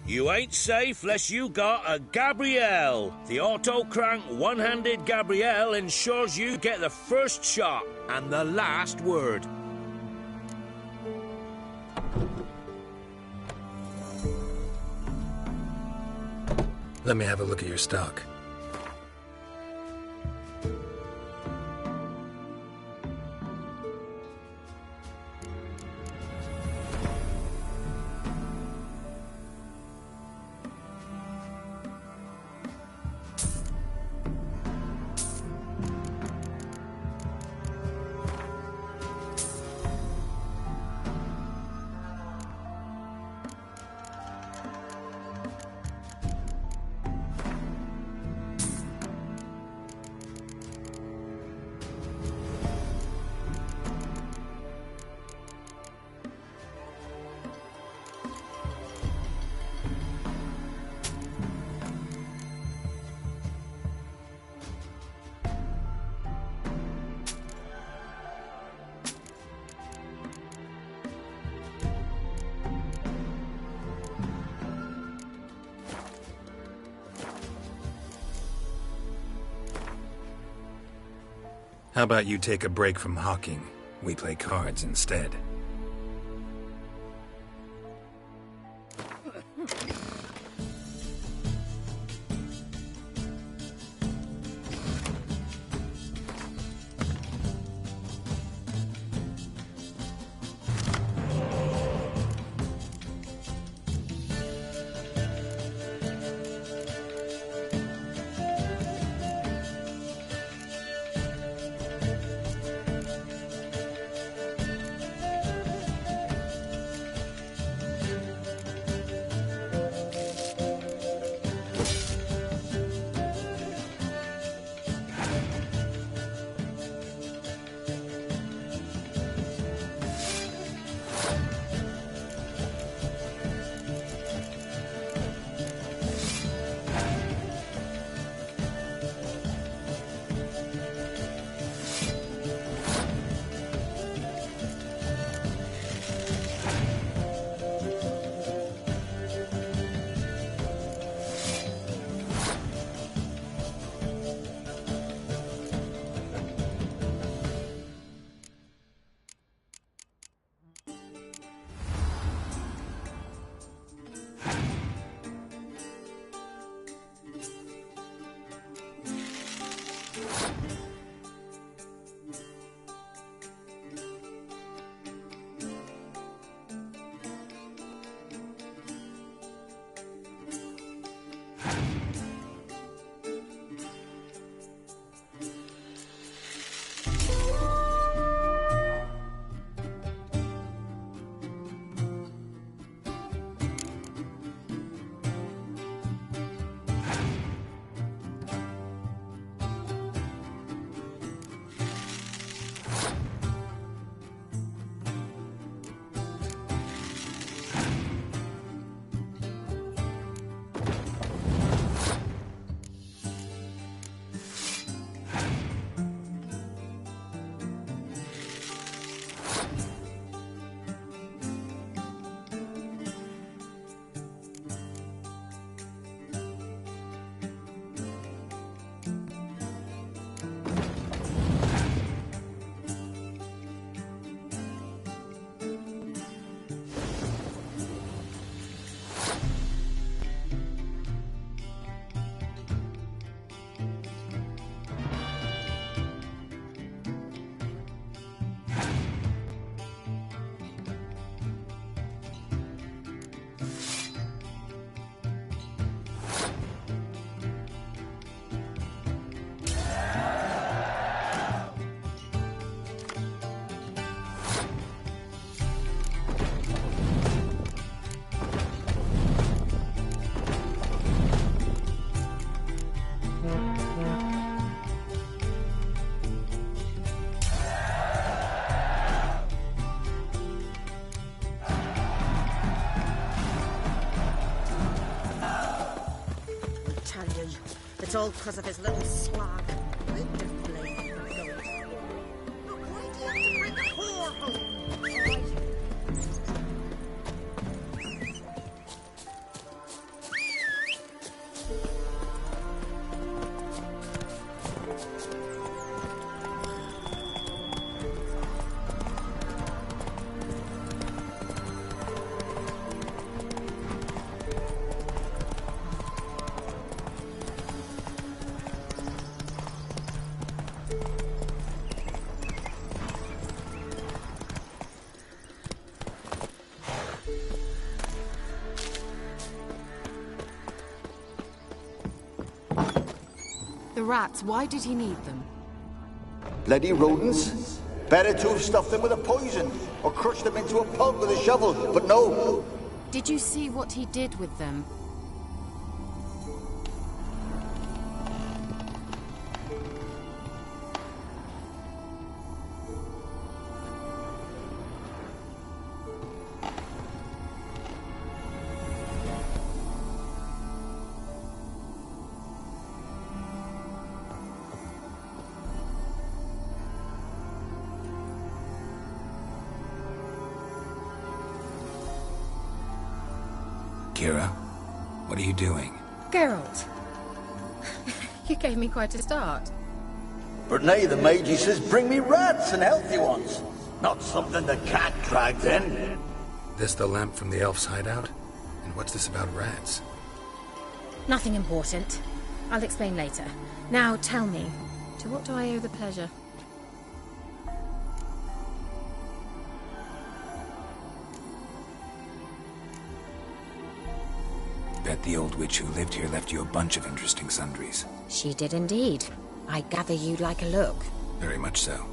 You ain't safe less you got a Gabrielle. The auto-crank one-handed Gabrielle ensures you get the first shot and the last word. Let me have a look at your stock. How about you take a break from hawking? We play cards instead. It's all because of his little swag. Look, why do you have to bring the whore home? rats, why did he need them? Bloody rodents. Better to have stuffed them with a poison, or crushed them into a pulp with a shovel, but no. Did you see what he did with them? Keira, what are you doing? Geralt. You gave me quite a start. But now the mage says bring me rats and healthy ones. Not something the cat dragged in. This the lamp from the elf's hideout? And what's this about rats? Nothing important. I'll explain later. Now tell me, to what do I owe the pleasure? Bet the old witch who lived here left you a bunch of interesting sundries. She did indeed. I gather you'd like a look. Very much so.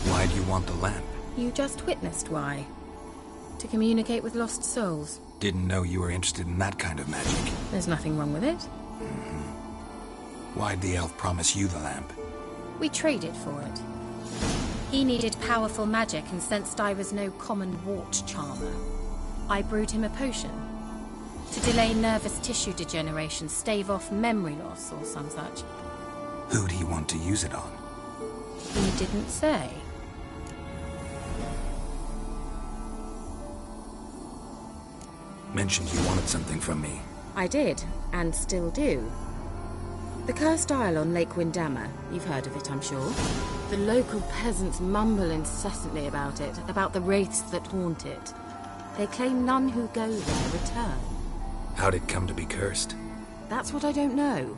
Why do you want the lamp? You just witnessed why. To communicate with lost souls. Didn't know you were interested in that kind of magic. There's nothing wrong with it. Why'd the elf promise you the lamp? We traded for it. He needed powerful magic and sensed I was no common wart charmer. I brewed him a potion. To delay nervous tissue degeneration, stave off memory loss or some such. Who'd he want to use it on? He didn't say. Mentioned you wanted something from me. I did, and still do. The cursed isle on Lake Windammer. You've heard of it, I'm sure. The local peasants mumble incessantly about it, about the wraiths that haunt it. They claim none who go there return. How'd it come to be cursed? That's what I don't know.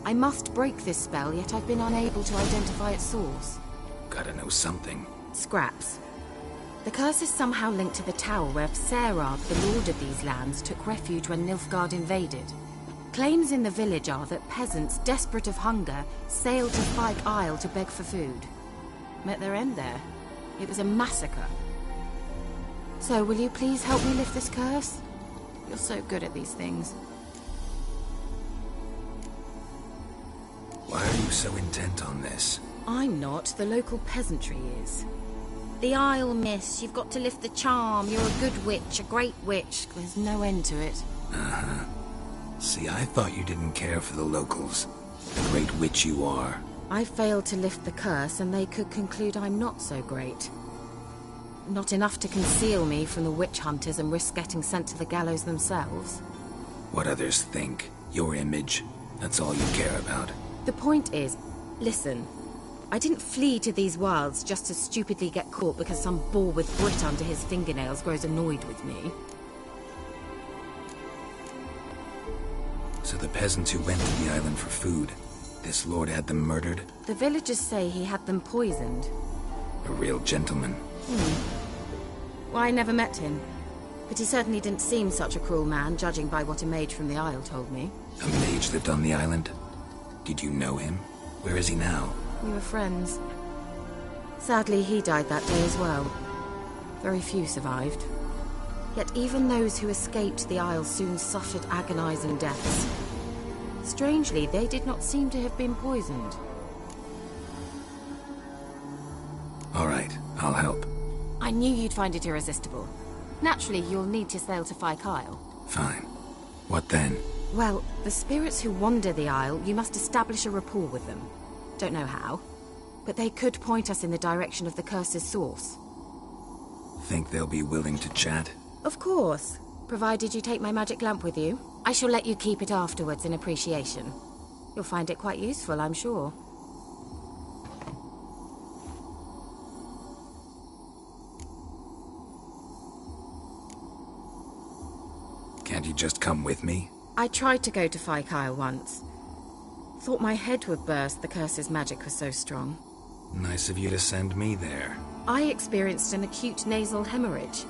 I must break this spell, yet I've been unable to identify its source. Gotta know something. Scraps. The curse is somehow linked to the tower where Serab, the lord of these lands, took refuge when Nilfgaard invaded. Claims in the village are that peasants, desperate of hunger, sailed to Fyke Isle to beg for food. Met their end there. It was a massacre. So, will you please help me lift this curse? You're so good at these things. Why are you so intent on this? I'm not. The local peasantry is. The Isle, miss. You've got to lift the charm. You're a good witch, a great witch. There's no end to it. Uh-huh. See, I thought you didn't care for the locals. The great witch you are. I failed to lift the curse, and they could conclude I'm not so great. Not enough to conceal me from the witch hunters and risk getting sent to the gallows themselves. What others think. Your image. That's all you care about. The point is, listen. I didn't flee to these wilds just to stupidly get caught because some boar with grit under his fingernails grows annoyed with me. So the peasants who went to the island for food, This lord had them murdered? The villagers say he had them poisoned. A real gentleman. Well, I never met him. But he certainly didn't seem such a cruel man, judging by what a mage from the Isle told me. A mage lived on the island? Did you know him? Where is he now? We were friends. Sadly, he died that day as well. Very few survived. Yet even those who escaped the Isle soon suffered agonizing deaths. Strangely, they did not seem to have been poisoned. All right, I'll help. I knew you'd find it irresistible. Naturally, you'll need to sail to Kyle. Fine. What then? Well, the spirits who wander the Isle, you must establish a rapport with them. Don't know how, but they could point us in the direction of the curse's source. Think they'll be willing to chat? Of course, provided you take my magic lamp with you. I shall let you keep it afterwards in appreciation. You'll find it quite useful, I'm sure. Can't you just come with me? I tried to go to Kyle once. Thought my head would burst, the curse's magic was so strong. Nice of you to send me there. I experienced an acute nasal hemorrhage.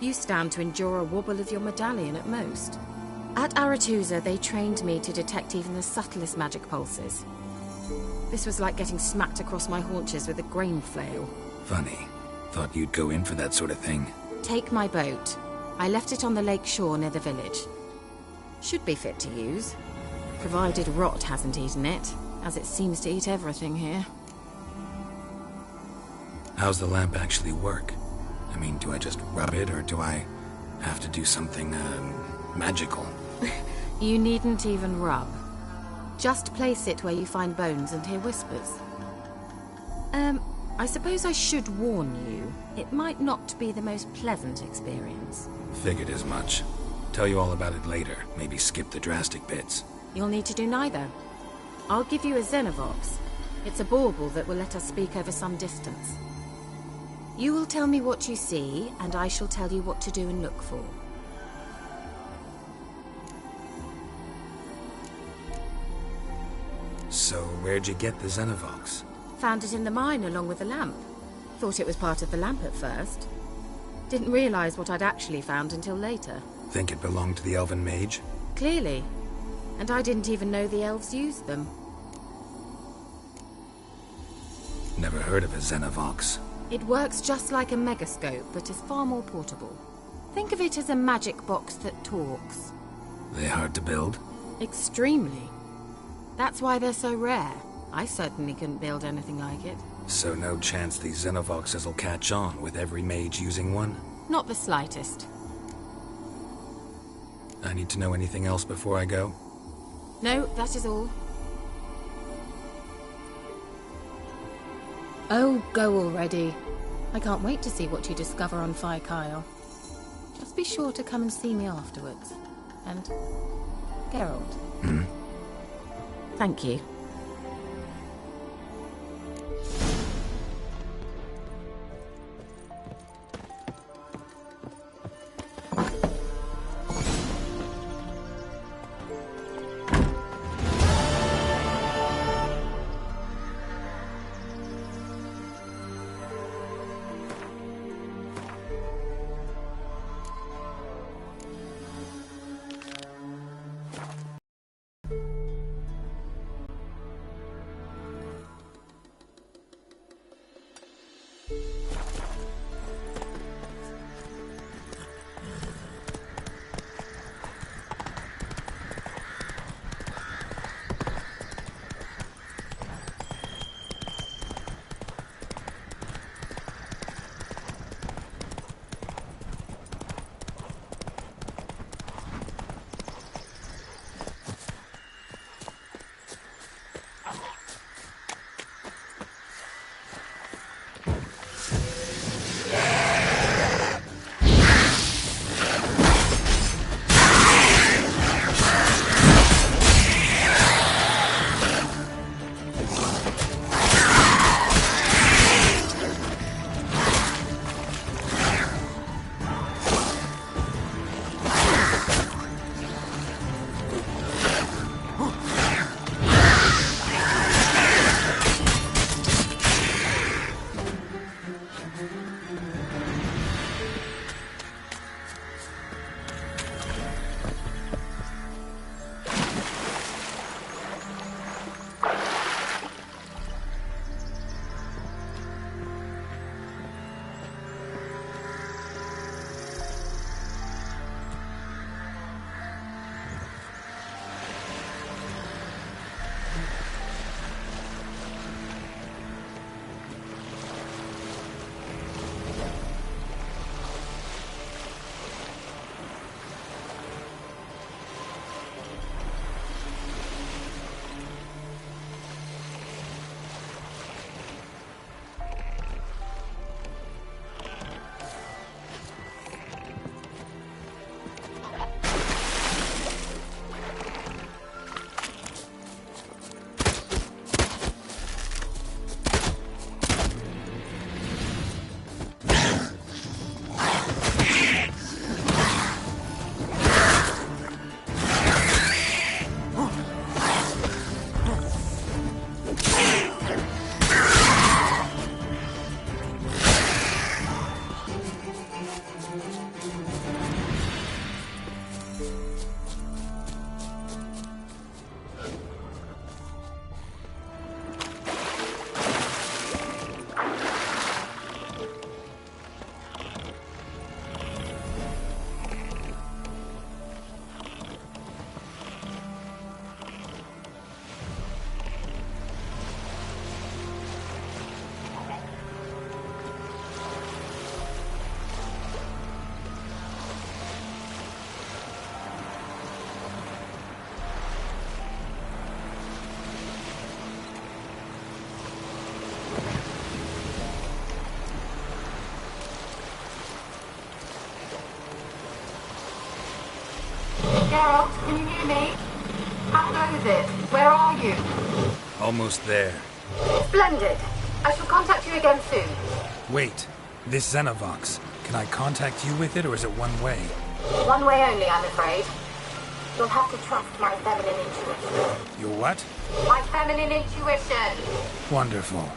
You stand to endure a wobble of your medallion at most. At Aretusa, they trained me to detect even the subtlest magic pulses. This was like getting smacked across my haunches with a grain flail. Funny. Thought you'd go in for that sort of thing. Take my boat. I left it on the lake shore near the village. Should be fit to use, provided rot hasn't eaten it, as it seems to eat everything here. How's the lamp actually work? I mean, do I just rub it, or do I have to do something, magical? You needn't even rub. Just place it where you find bones and hear whispers. I suppose I should warn you, it might not be the most pleasant experience. Figured as much. Tell you all about it later, maybe skip the drastic bits. You'll need to do neither. I'll give you a Xenovox. It's a bauble that will let us speak over some distance. You will tell me what you see, and I shall tell you what to do and look for. So, where'd you get the Xenovox? Found it in the mine along with the lamp. Thought it was part of the lamp at first. Didn't realize what I'd actually found until later. Think it belonged to the elven mage? Clearly. And I didn't even know the elves used them. Never heard of a Xenovox. It works just like a megascope, but is far more portable. Think of it as a magic box that talks. They hard to build? Extremely. That's why they're so rare. I certainly couldn't build anything like it. So no chance these Xenovoxes will catch on with every mage using one? Not the slightest. I need to know anything else before I go? No, that is all. Oh, go already. I can't wait to see what you discover on Kyle. Just be sure to come and see me afterwards. And Geralt. Thank you. Geralt, can you hear me? How goes it? Where are you? Almost there. Splendid. I shall contact you again soon. Wait, this Xenovox. Can I contact you with it, or is it one way? One way only, I'm afraid. You'll have to trust my feminine intuition. Your what? My feminine intuition. Wonderful.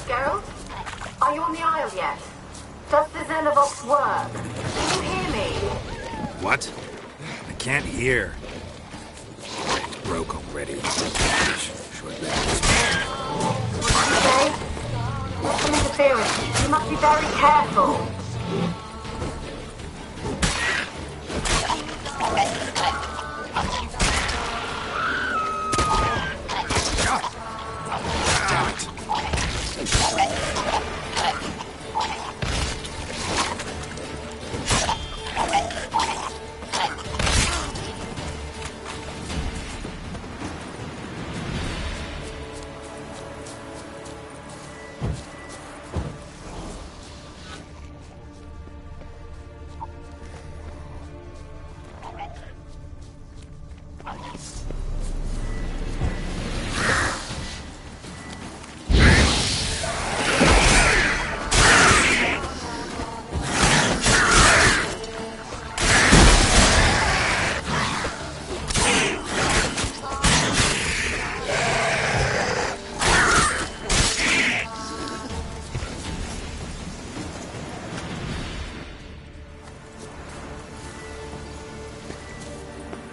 Geralt? Are you on the Isle yet? Does the Xenovox work? Can you hear me? What? I can't hear. It broke already. Short batteries. Okay. What's some interference? You must be very careful. Damn it.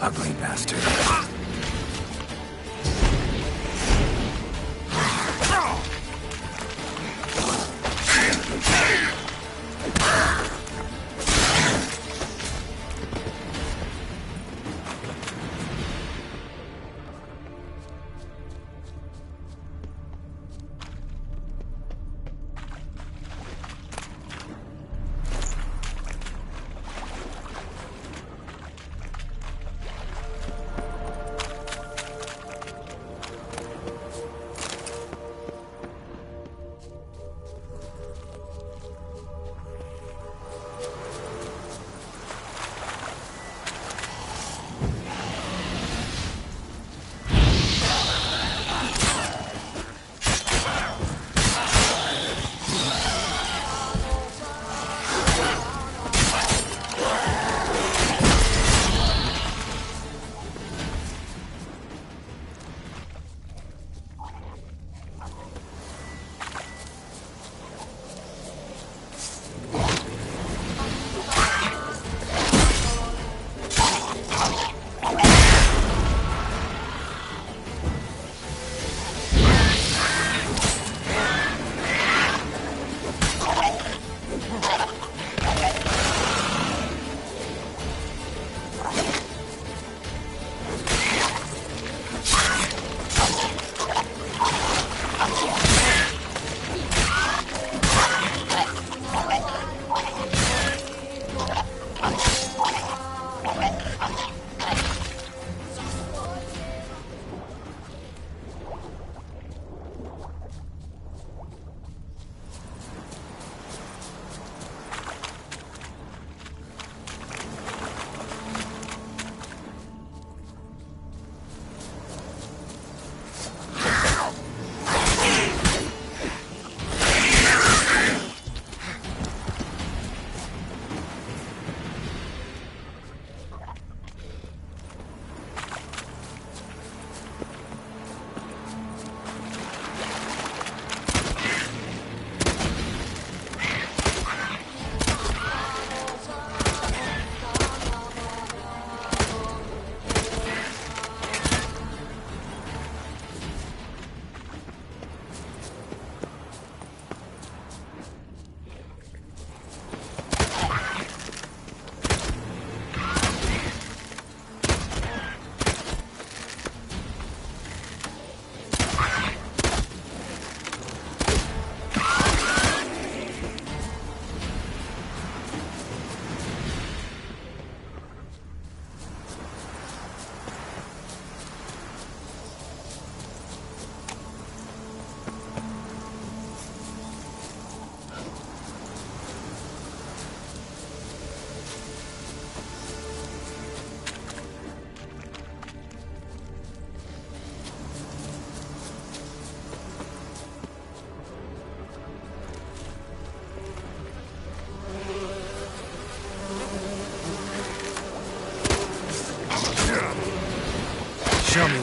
Ugly bastard.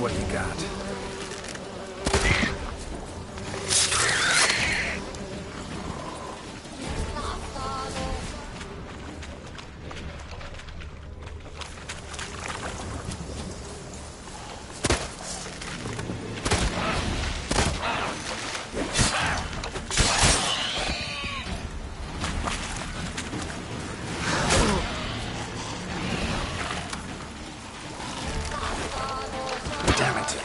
what you got. Damn it.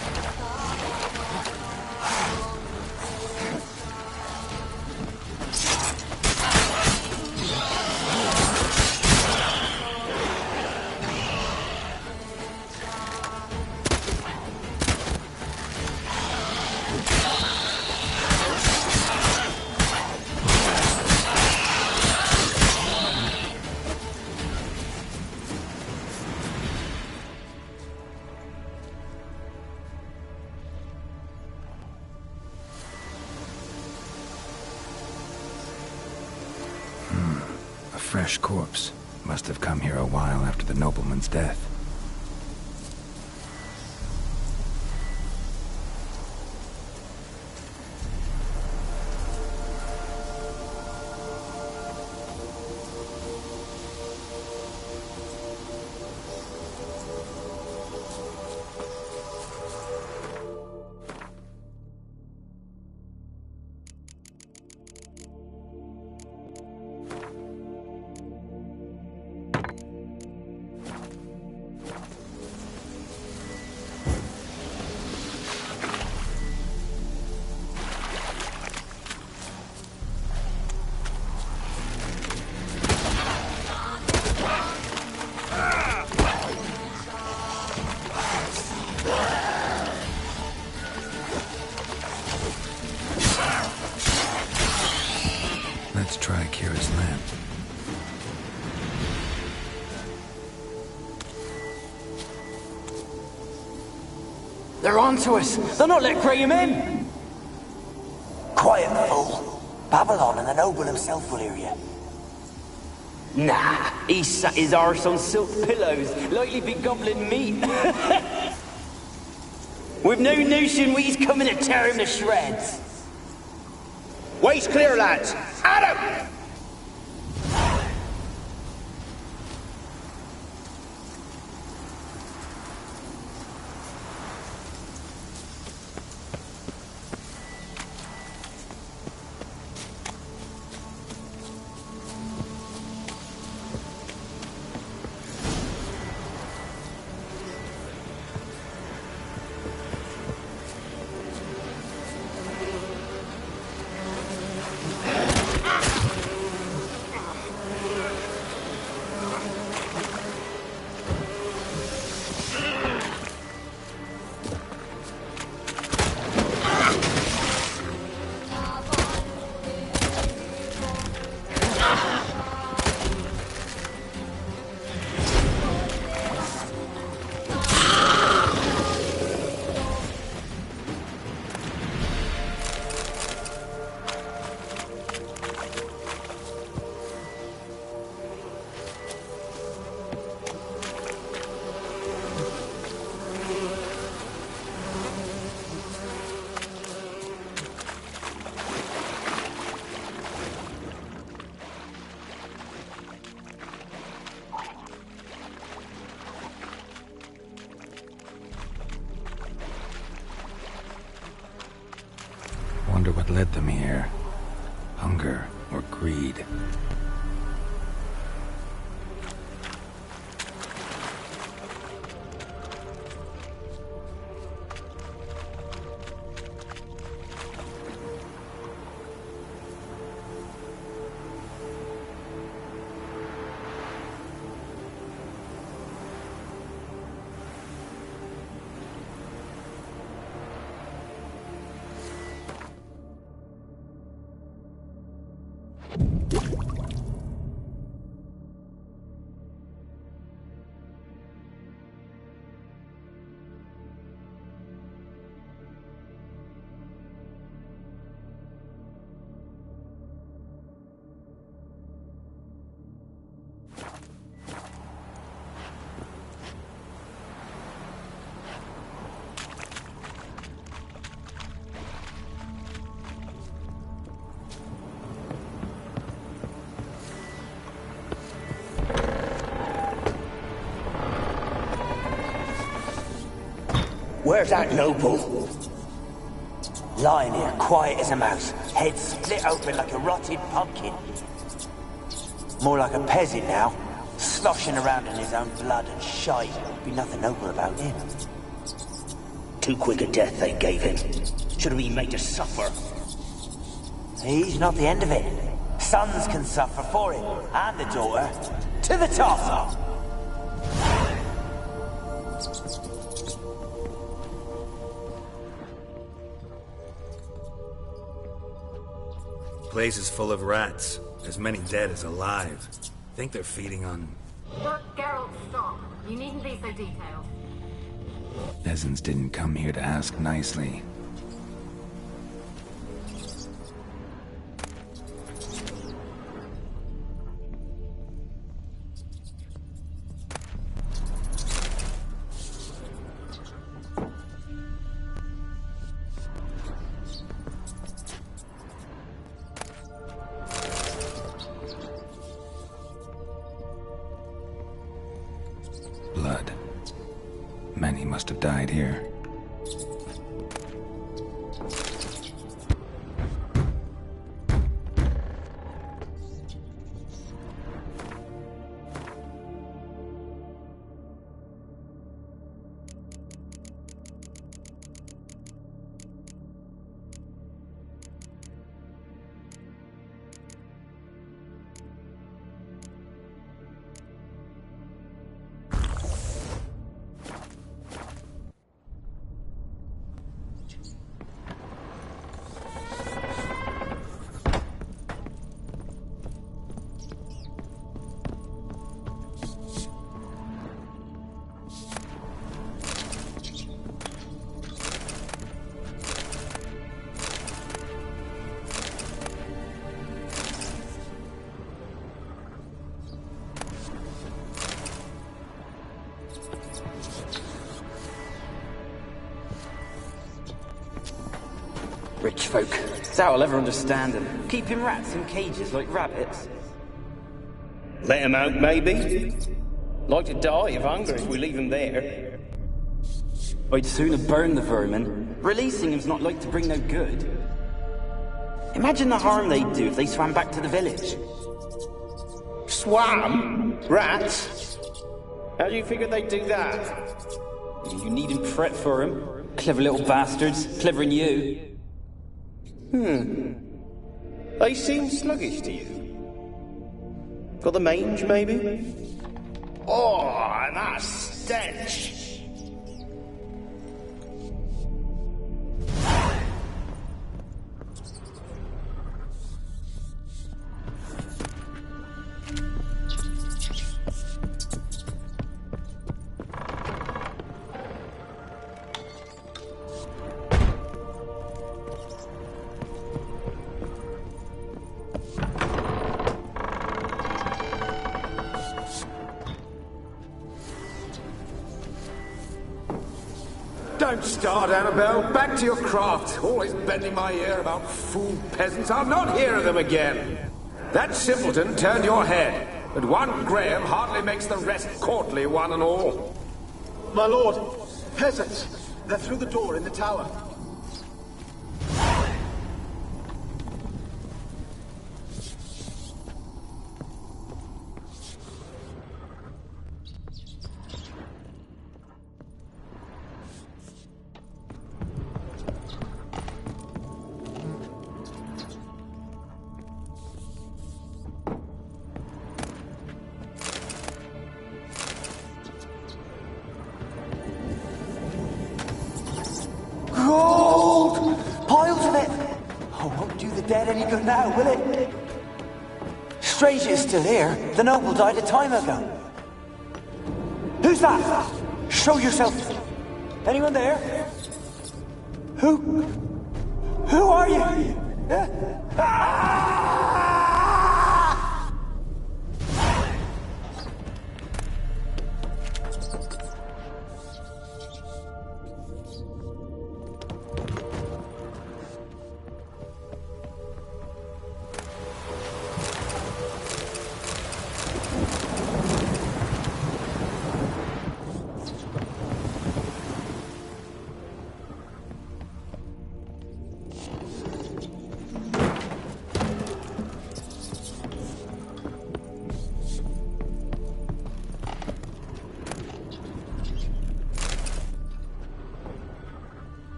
A fresh corpse. Must have come here a while after the nobleman's death. Let's try Keira's lamp. They're onto us! They're not letting Graham in! Quiet, fool. Babylon and the noble himself will hear you. Nah, he sat his arse on silk pillows, likely be gobbling meat. We've no notion we's coming to tear him to shreds. Way's clear, lads. Adam! Wonder what led them here. Hunger or greed. Where's that noble? Lying here, quiet as a mouse, head split open like a rotted pumpkin. More like a peasant now, sloshing around in his own blood and shite. Be nothing noble about him. Too quick a death they gave him. Should have been made to suffer. He's not the end of it. Sons can suffer for it, and the daughter. To the top! Place is full of rats. As many dead as alive. Think they're feeding on... Geralt, stop. You needn't be so detailed. Peasants didn't come here to ask nicely. Blood. Many must have died here. Rich folk. It's how I'll ever understand them. Keeping rats in cages like rabbits. Let him out, maybe? Like to die of hunger if we leave him there. I'd sooner burn the vermin. Releasing him's not like to bring no good. Imagine the harm they'd do if they swam back to the village. Swam? Rats? How do you figure they'd do that? You needn't fret for 'em. Clever little bastards. Clever than you. They seem sluggish to you. Got the mange, maybe? Oh, and that stench! Don't start, Annabelle. Back to your craft. Always bending my ear about fool peasants. I'll not hear of them again. That simpleton turned your head, but one Graham hardly makes the rest courtly, one and all. My lord, peasants. They're through the door in the tower. Gold! Piles of it! Oh, won't do the dead any good now, will it? Strange it's still here. The noble died a time ago. Who's that? Show yourself. Anyone there? Who are you? Ah!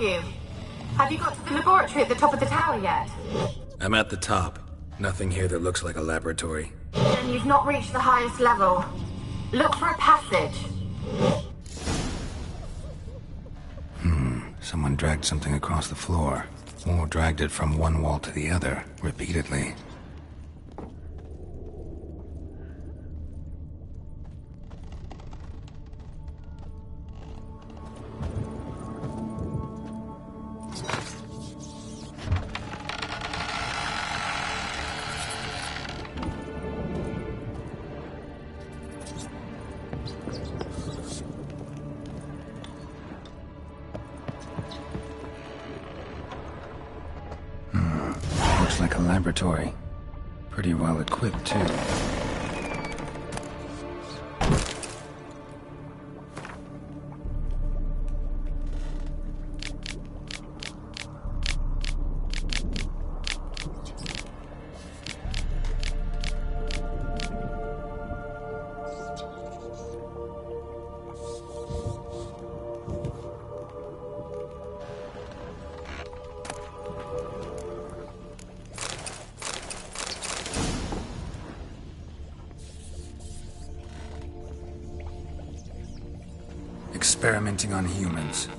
you? Have you got to the laboratory at the top of the tower yet? I'm at the top. Nothing here that looks like a laboratory. Then you've not reached the highest level. Look for a passage. Someone dragged something across the floor. Or dragged it from one wall to the other, repeatedly. Looks like a laboratory. Pretty well equipped, too. Experimenting on humans.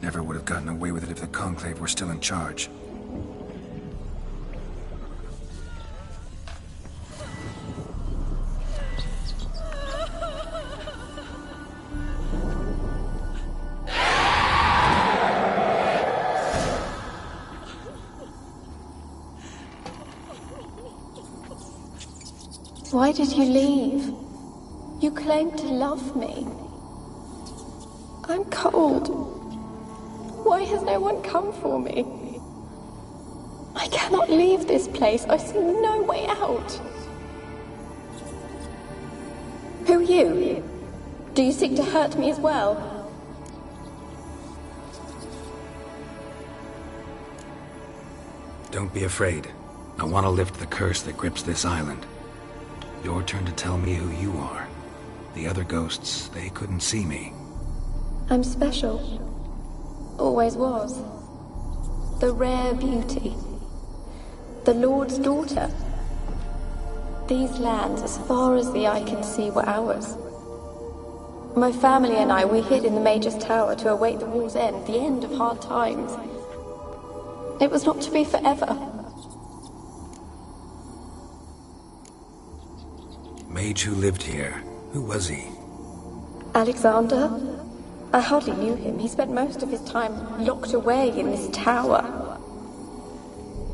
Never would have gotten away with it if the Conclave were still in charge. Why did you leave? You claimed to love me. I'm cold. Why has no one come for me? I cannot leave this place. I see no way out. Who are you? Do you seek to hurt me as well? Don't be afraid. I want to lift the curse that grips this island. Your turn to tell me who you are. The other ghosts, they couldn't see me. I'm special. Always was. The rare beauty. The Lord's daughter. These lands, as far as the eye can see, were ours. My family and I, we hid in the Major's Tower to await the war's end, the end of hard times. It was not to be forever. Mage who lived here. Who was he? Alexander? I hardly knew him. He spent most of his time locked away in this tower.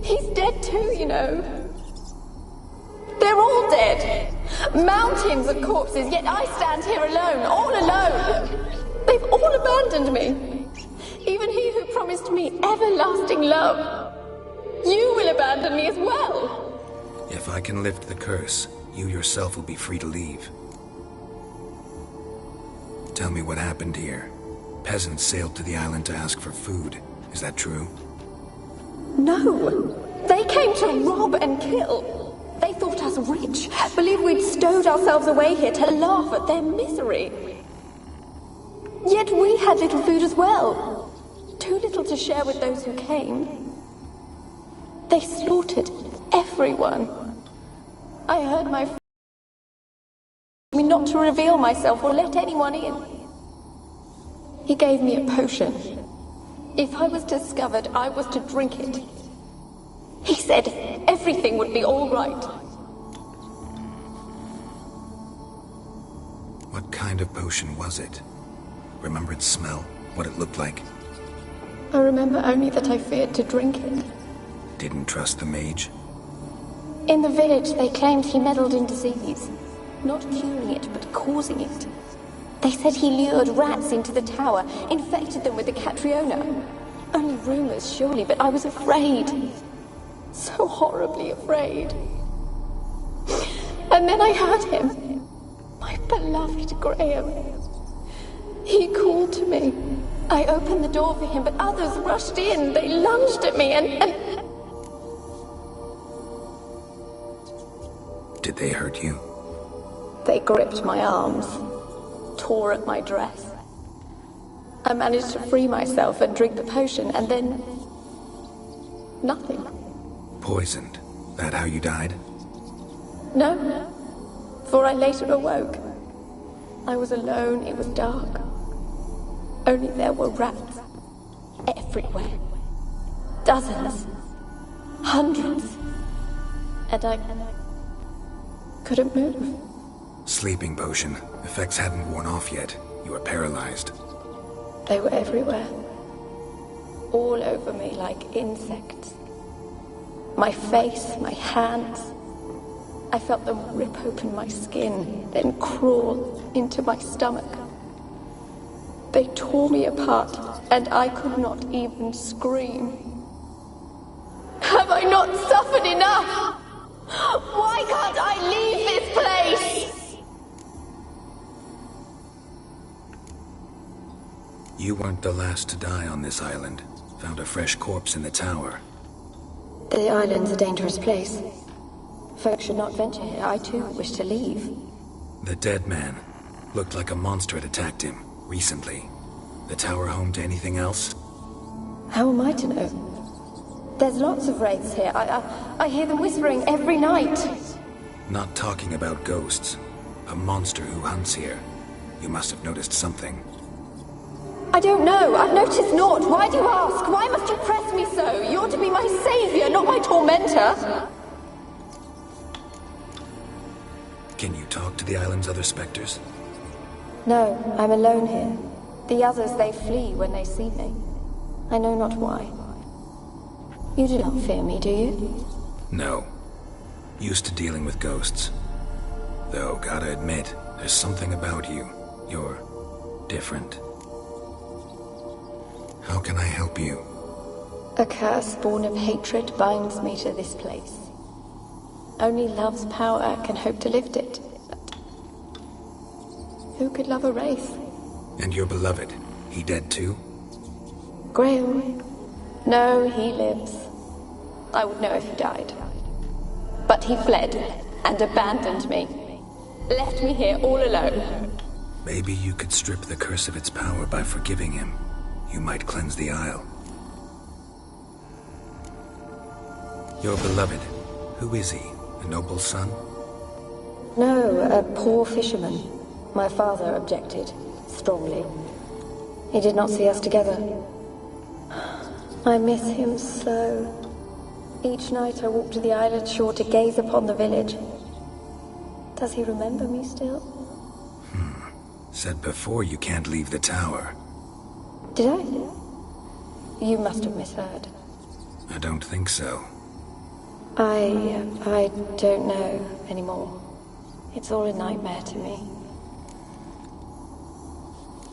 He's dead too, you know. They're all dead. Mountains of corpses, yet I stand here alone, all alone. They've all abandoned me. Even he who promised me everlasting love. You will abandon me as well. If I can lift the curse, you yourself will be free to leave. Tell me what happened here. Peasants sailed to the island to ask for food. Is that true? No. They came to rob and kill. They thought us rich, believed we'd stowed ourselves away here to laugh at their misery. Yet we had little food as well. Too little to share with those who came. They slaughtered everyone. I heard my me not to reveal myself or let anyone in. He gave me a potion. If I was discovered, I was to drink it. He said everything would be all right. What kind of potion was it? Remember its smell? What it looked like? I remember only that I feared to drink it. Didn't trust the mage? In the village, they claimed he meddled in disease. Not curing it, but causing it. They said he lured rats into the tower, infected them with the Catriona. Only rumors, surely, but I was afraid. So horribly afraid. And then I heard him. My beloved Graham. He called to me. I opened the door for him, but others rushed in. They lunged at me and... Did they hurt you? They gripped my arms, tore at my dress. I managed to free myself and drink the potion, and then... nothing. Poisoned. That how you died? No, for I later awoke. I was alone, it was dark. Only there were rats. Everywhere. Dozens. Hundreds. And I couldn't move. Sleeping potion. Effects hadn't worn off yet. You were paralyzed. They were everywhere. All over me like insects. My face, my hands. I felt them rip open my skin, then crawl into my stomach. They tore me apart, and I could not even scream. Have I not suffered enough? Why can't I leave this place? You weren't the last to die on this island. Found a fresh corpse in the tower. The island's a dangerous place. Folk should not venture here. I too wish to leave. The dead man. Looked like a monster had attacked him, recently. The tower home to anything else? How am I to know? There's lots of wraiths here. I hear them whispering every night. Not talking about ghosts. A monster who hunts here. You must have noticed something. I don't know. I've noticed naught. Why do you ask? Why must you press me so? You're to be my savior, not my tormentor. Can you talk to the island's other specters? No, I'm alone here. The others, they flee when they see me. I know not why. You do not fear me, do you? No. Used to dealing with ghosts. Though, gotta admit, there's something about you. You're different. How can I help you? A curse born of hatred binds me to this place. Only love's power can hope to lift it. But who could love a wraith? And your beloved, he dead too? Graham? No, he lives. I would know if he died. But he fled and abandoned me. Left me here all alone. Maybe you could strip the curse of its power by forgiving him. You might cleanse the Isle. Your beloved, who is he? A noble son? No, a poor fisherman. My father objected, strongly. He did not see us together. I miss him so. Each night I walk to the island shore to gaze upon the village. Does he remember me still? Said before you can't leave the tower. Did I? You must have misheard. I don't think so. I don't know anymore. It's all a nightmare to me.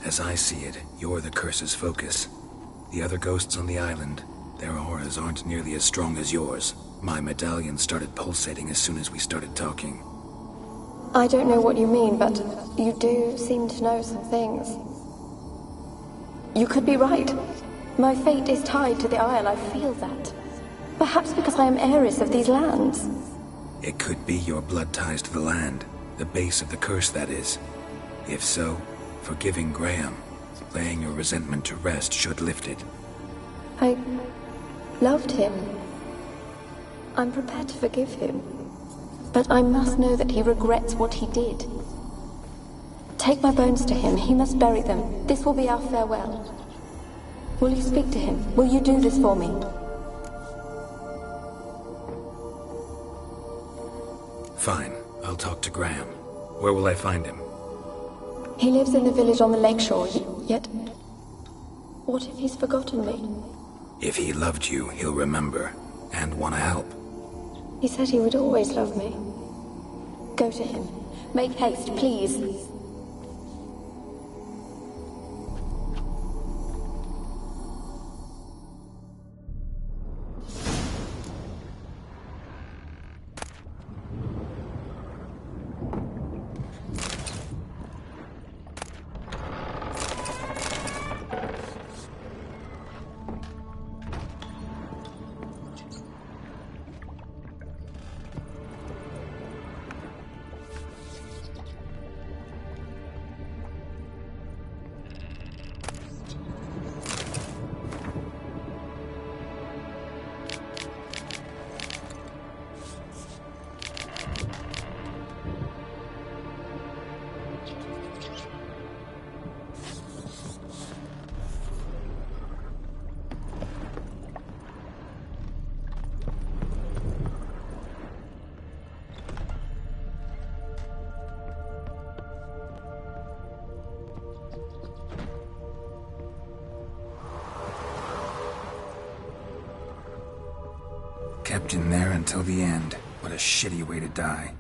As I see it, you're the curse's focus. The other ghosts on the island, their auras aren't nearly as strong as yours. My medallion started pulsating as soon as we started talking. I don't know what you mean, but you do seem to know some things. You could be right. My fate is tied to the Isle, I feel that. Perhaps because I am heiress of these lands. It could be your blood ties to the land, the base of the curse, that is. If so, forgiving Graham, laying your resentment to rest should lift it. I loved him. I'm prepared to forgive him. But I must know that he regrets what he did. Take my bones to him. He must bury them. This will be our farewell. Will you speak to him? Will you do this for me? Fine. I'll talk to Graham. Where will I find him? He lives in the village on the lakeshore, yet... What if he's forgotten me? If he loved you, he'll remember, and want to help. He said he would always love me. Go to him. Make haste, please. Kept in there until the end. What a shitty way to die.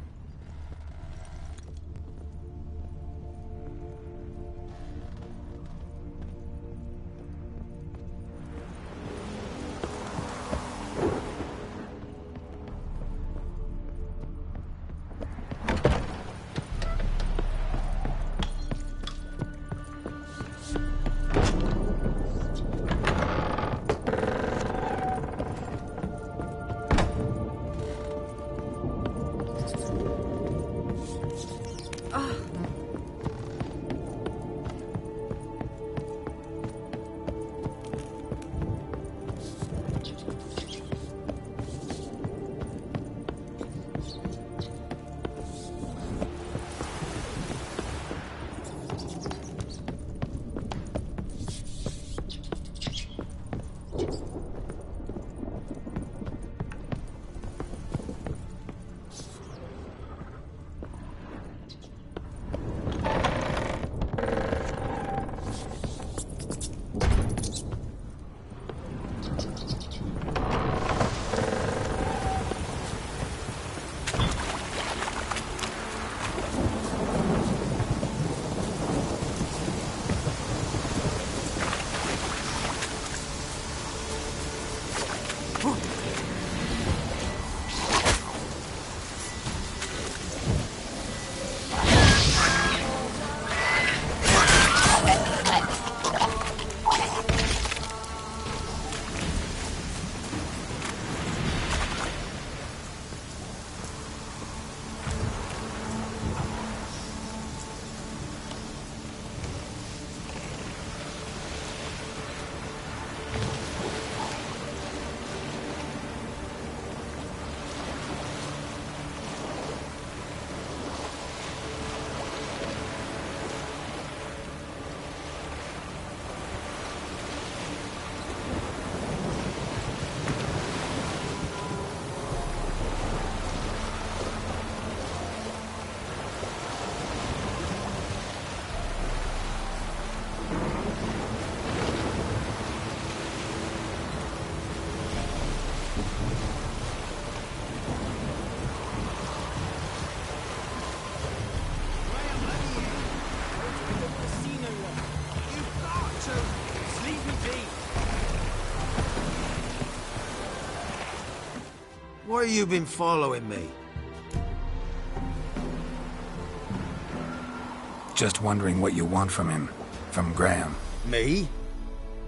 Why have you been following me? Just wondering what you want from him. From Graham. Me?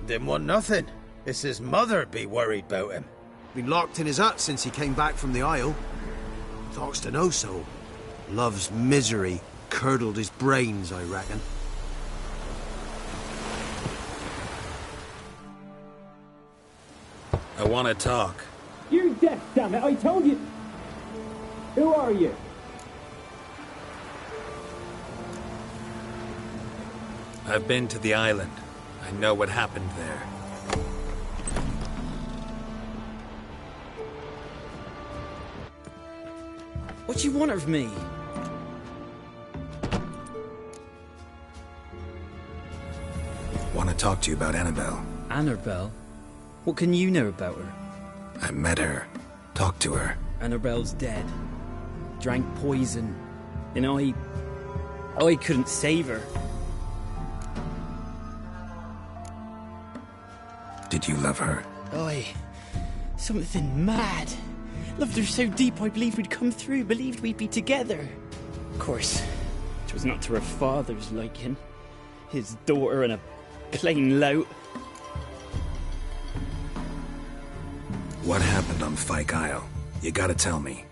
Didn't want nothing. It's his mother be worried about him. Been locked in his hut since he came back from the Isle. Talks to no soul. Love's misery curdled his brains, I reckon. I want to talk. You're deaf, damn it! I told you! Who are you? I've been to the island. I know what happened there. What do you want of me? Want to talk to you about Annabelle. Annabelle? What can you know about her? I met her. Talked to her. Annabelle's dead. Drank poison. And I couldn't save her. Did you love her? Something mad. Loved her so deep I believed we'd come through, believed we'd be together. Of course, it was not to her father's liking. His daughter and a plain lout. What happened on Fyke Isle? You gotta tell me.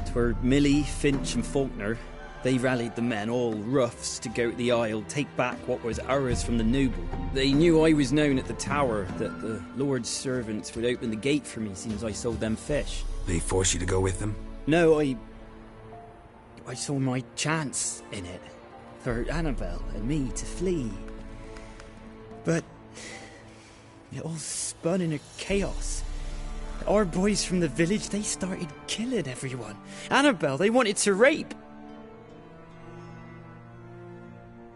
'Twere Millie, Finch and Faulkner. They rallied the men, all roughs, to go to the Isle, take back what was ours from the noble. They knew I was known at the tower, that the Lord's servants would open the gate for me as soon as I sold them fish. They forced you to go with them? No, I saw my chance in it. For Annabelle and me to flee. But it all spun in a chaos. Our boys from the village, they started killing everyone. Annabelle, they wanted to rape.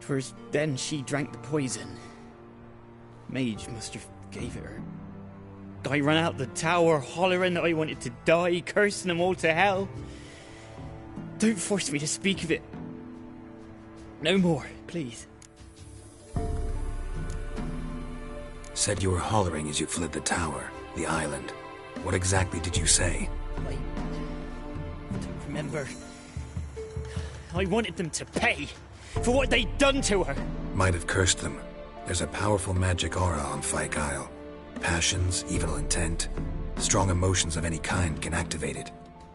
'Twas then she drank the poison. Mage must have gave it her. guy ran out the tower, hollering that I wanted to die, cursing them all to hell. Don't force me to speak of it. No more, please. Said you were hollering as you fled the tower, the island. What exactly did you say? I don't remember. I wanted them to pay for what they'd done to her. Might have cursed them. There's a powerful magic aura on Fyke Isle. Passions, evil intent, strong emotions of any kind can activate it.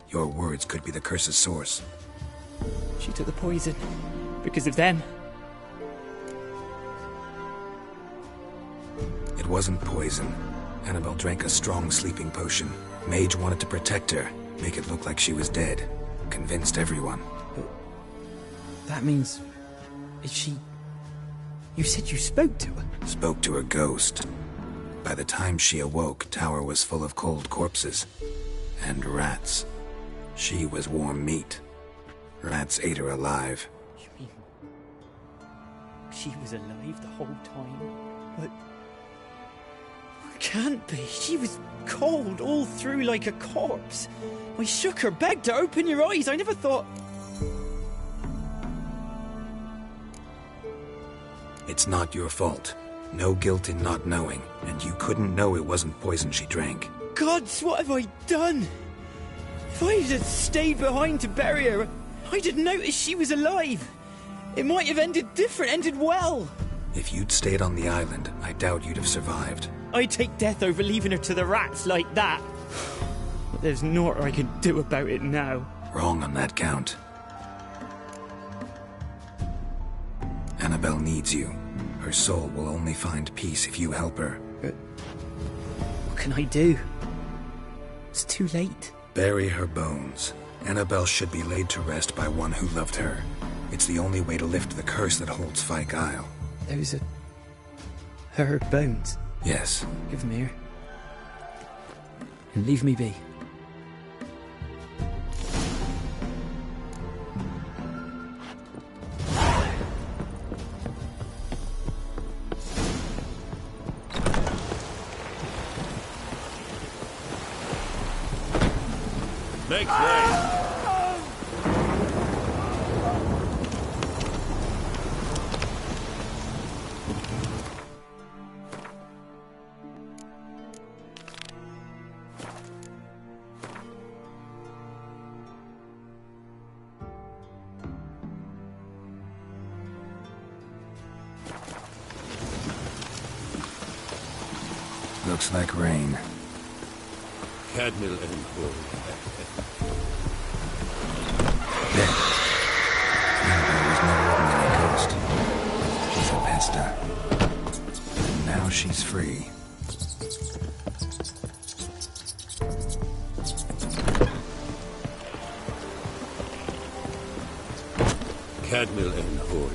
Your words could be the curse's source. She took the poison because of them. It wasn't poison. Annabelle drank a strong sleeping potion. Mage wanted to protect her, make it look like she was dead. Convinced everyone. But that means... is she... You said you spoke to her? Spoke to a ghost. By the time she awoke, Tower was full of cold corpses. And rats. She was warm meat. Rats ate her alive. You mean... she was alive the whole time? But... it can't be. She was cold all through like a corpse. I shook her, begged her, open your eyes. I never thought... It's not your fault. No guilt in not knowing, and you couldn't know it wasn't poison she drank. Gods, what have I done? If I had stayed behind to bury her, I'd have noticed she was alive. It might have ended different, ended well. If you'd stayed on the island, I doubt you'd have survived. I'd take death over leaving her to the rats like that. But there's naught I can do about it now. Wrong on that count. Annabelle needs you. Her soul will only find peace if you help her. But what can I do? It's too late. Bury her bones. Annabelle should be laid to rest by one who loved her. It's the only way to lift the curse that holds Fyke Isle. Those are... her bones? Yes. Give them here. And leave me be. Make way! Looks like rain. Cadmiel and Bull. Dead. Annabelle was no ordinary ghost. She's a pesta. And now she's free. Cadmiel and Bull.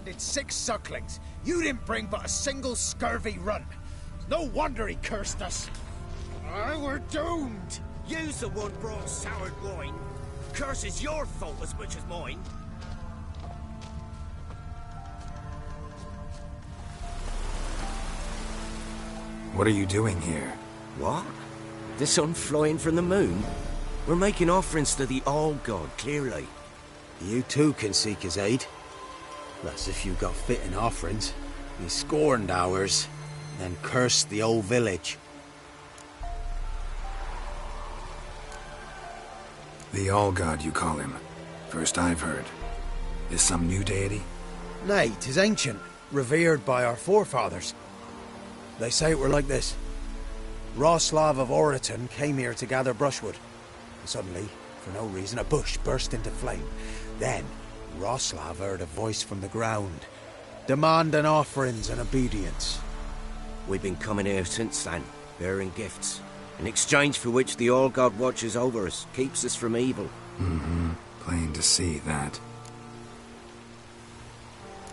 landed 6 sucklings. You didn't bring but a single scurvy run. No wonder he cursed us. We're doomed. You's the one brought soured wine. Curse is your fault as much as mine. What are you doing here? What? The sun flying from the moon? We're making offerings to the All-God, clearly. You too can seek his aid. That's if you got fitting offerings. He scorned ours, then cursed the old village. The All-God, you call him. First I've heard. Is some new deity? Nay, 'tis ancient, revered by our forefathers. They say it were like this. Roslav of Oriton came here to gather brushwood. And suddenly, for no reason, a bush burst into flame. Then, Roslav heard a voice from the ground, demanding offerings and obedience. We've been coming here since then, bearing gifts, in exchange for which the All-God watches over us, keeps us from evil. Mm-hmm. Plain to see that.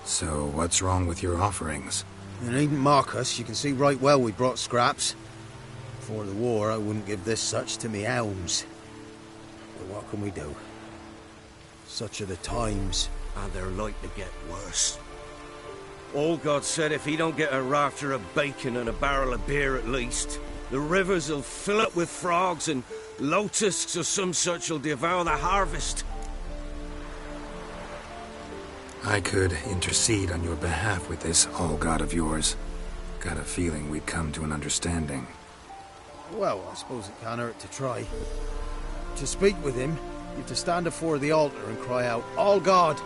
So, what's wrong with your offerings? You needn't mock us. You can see right well we brought scraps. Before the war, I wouldn't give this such to me elms. But what can we do? Such are the times. And they're like to get worse. All-God said if he don't get a rafter of bacon and a barrel of beer at least, the rivers will fill up with frogs and locusts or some such will devour the harvest. I could intercede on your behalf with this All-God of yours. Got a feeling we'd come to an understanding. Well, I suppose it can't hurt to try. To speak with him, you have to stand before the altar and cry out, All-God,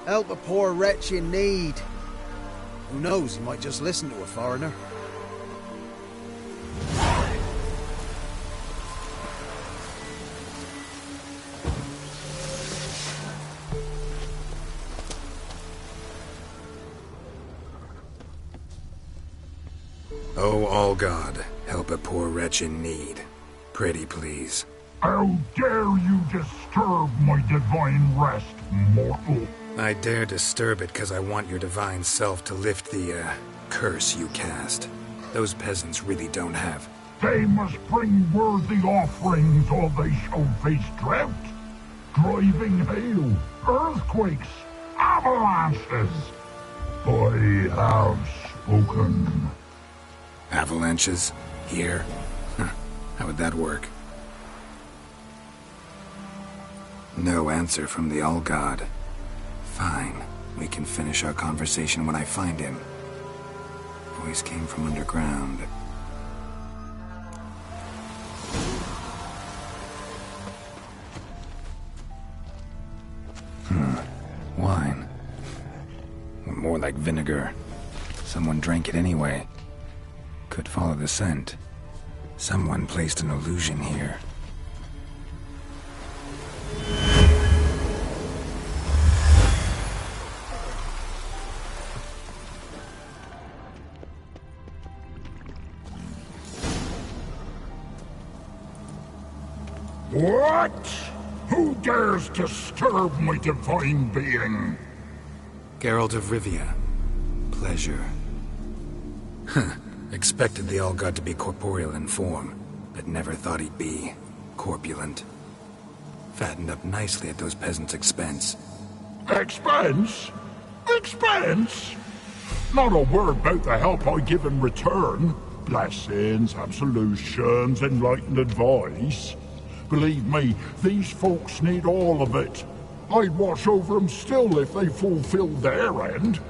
help a poor wretch in need. Who knows, he might just listen to a foreigner. Oh, All-God, help a poor wretch in need. Pretty please. How dare you disturb my divine rest, mortal? I dare disturb it because I want your divine self to lift the, curse you cast. Those peasants really don't have. They must bring worthy offerings or they shall face drought, driving hail, earthquakes, avalanches. I have spoken. Avalanches? Here? How would that work? No answer from the All-God. Fine. We can finish our conversation when I find him. Voice came from underground. Wine. More like vinegar. Someone drank it anyway. Could follow the scent. Someone placed an illusion here. What? Who dares disturb my divine being? Geralt of Rivia. Pleasure. Expected the All-God to be corporeal in form, but never thought he'd be corpulent. Fattened up nicely at those peasants' expense. Expense? Expense? Not a word about the help I give in return. Blessings, absolutions, enlightened advice. Believe me, these folks need all of it. I'd watch over them still if they fulfilled their end.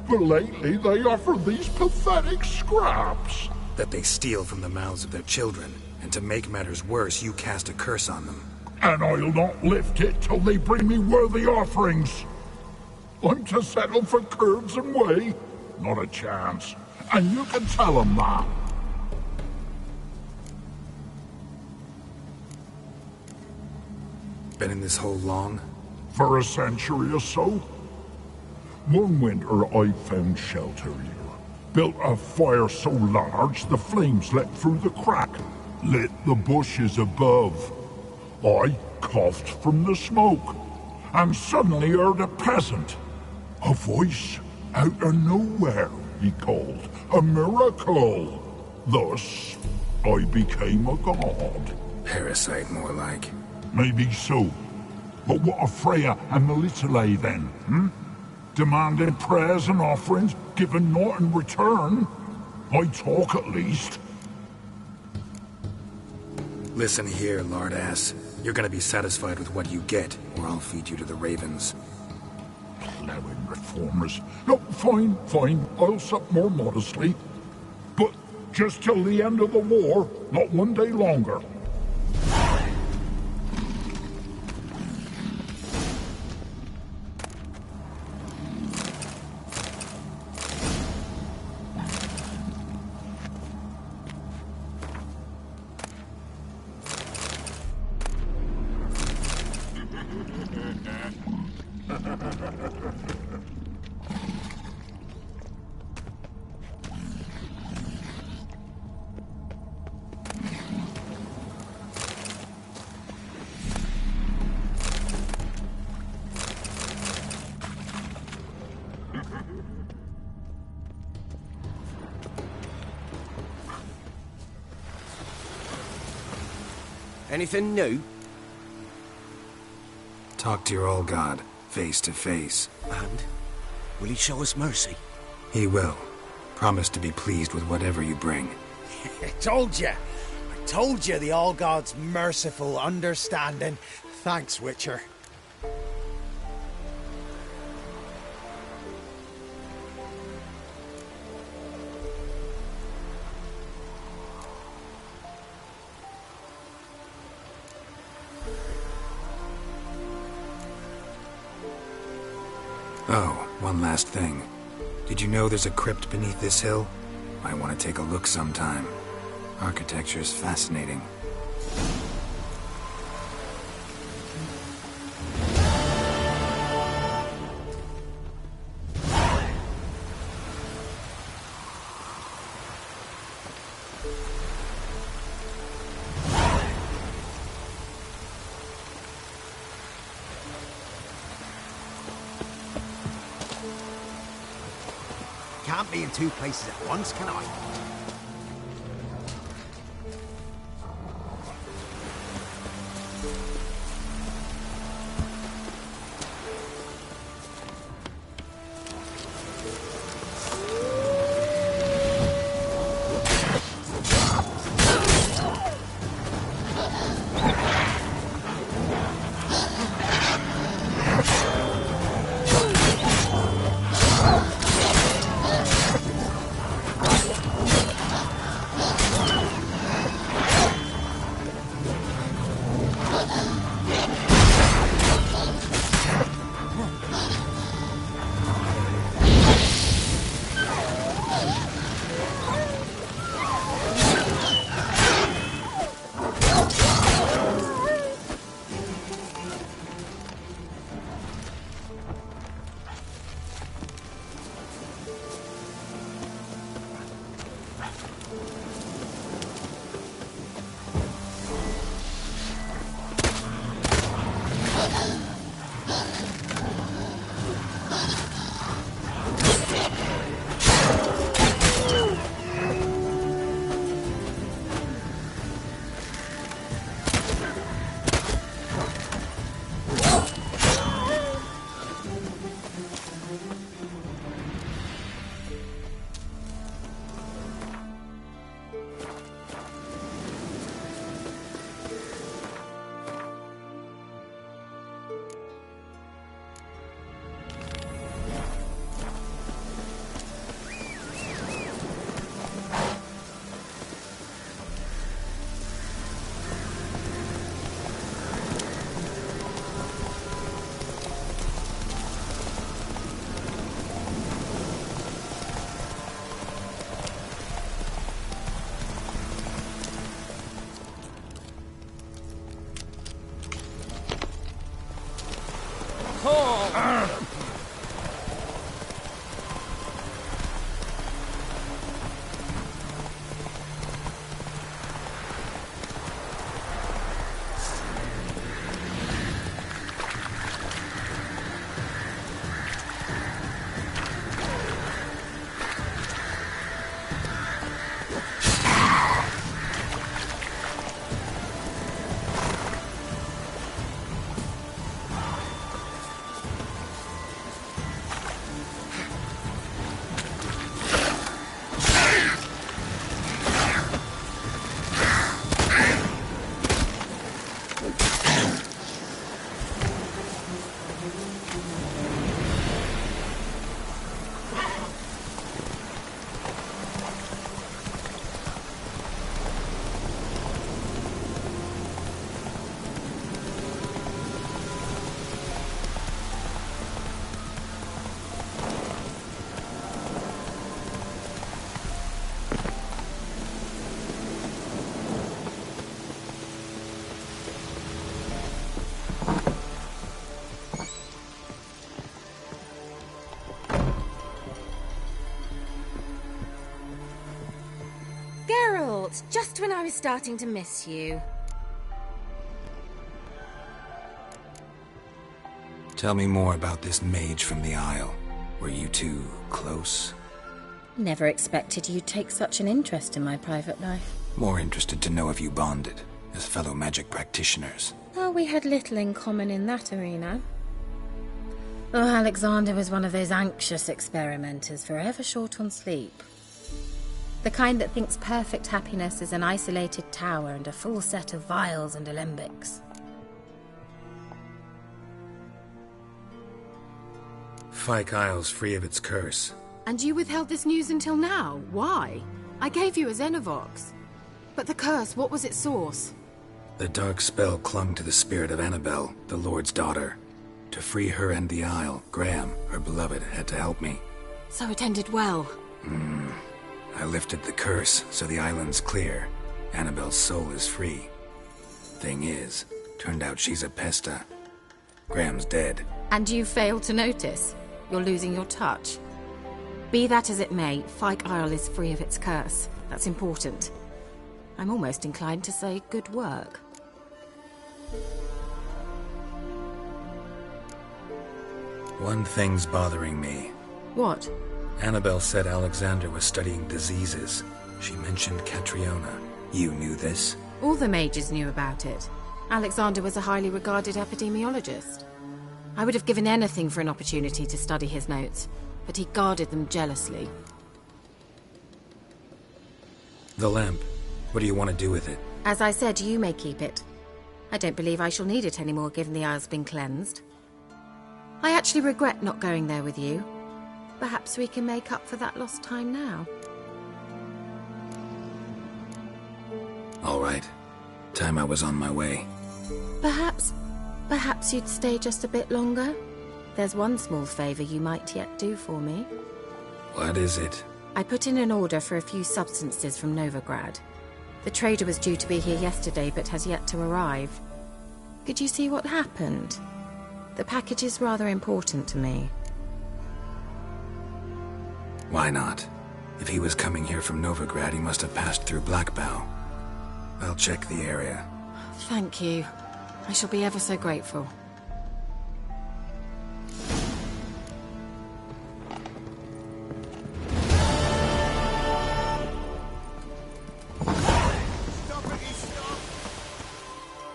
But lately they offer these pathetic scraps. That they steal from the mouths of their children, and to make matters worse, you cast a curse on them. And I'll not lift it till they bring me worthy offerings. I'm to settle for curds and whey? Not a chance. And you can tell them that. Been in this hole long? For a century or so. One winter I found shelter here. Built a fire so large the flames leapt through the crack, lit the bushes above. I coughed from the smoke, and suddenly heard a peasant. A voice out of nowhere, he called. A miracle. Thus, I became a god. Parasite, more like. Maybe so. But what of Freya and the Little then, Demanding prayers and offerings, given naught in return? I talk at least. Listen here, lard-ass. You're gonna be satisfied with what you get, or I'll feed you to the ravens. allowing reformers. No, fine, fine, I'll sup more modestly. But just till the end of the war, not one day longer. Anything new? Talk to your old god, face to face. And? Will he show us mercy? He will. Promise to be pleased with whatever you bring. I told you the All God's merciful, understanding. Thanks, Witcher. Oh, one last thing. Did you know there's a crypt beneath this hill? Might want to take a look sometime. Architecture's fascinating. Can't be in two places at once, can I? Just when I was starting to miss you. Tell me more about this mage from the Isle. Were you two close? Never expected you'd take such an interest in my private life. More interested to know if you bonded, as fellow magic practitioners. Oh, we had little in common in that arena. Oh, Alexander was one of those anxious experimenters, forever short on sleep. The kind that thinks perfect happiness is an isolated tower and a full set of vials and alembics. Fyke Isle's free of its curse. And you withheld this news until now? Why? I gave you a Xenovox. But the curse, what was its source? The dark spell clung to the spirit of Annabelle, the Lord's daughter. To free her and the Isle, Graham, her beloved, had to help me. So it ended well. I lifted the curse, so the island's clear. Annabelle's soul is free. Thing is, turned out she's a pesta. Graham's dead. And you failed to notice? You're losing your touch. Be that as it may, Fyke Isle is free of its curse. That's important. I'm almost inclined to say good work. One thing's bothering me. What? Annabelle said Alexander was studying diseases. She mentioned Catriona. You knew this? All the mages knew about it. Alexander was a highly regarded epidemiologist. I would have given anything for an opportunity to study his notes, but he guarded them jealously. The lamp. What do you want to do with it? As I said, you may keep it. I don't believe I shall need it anymore, given the Isle's been cleansed. I actually regret not going there with you. Perhaps we can make up for that lost time now. All right. Time I was on my way. Perhaps you'd stay just a bit longer? There's one small favor you might yet do for me. What is it? I put in an order for a few substances from Novigrad. The trader was due to be here yesterday, but has yet to arrive. Could you see what happened? The package is rather important to me. Why not? If he was coming here from Novigrad, he must have passed through Blackbow. I'll check the area. Thank you. I shall be ever so grateful.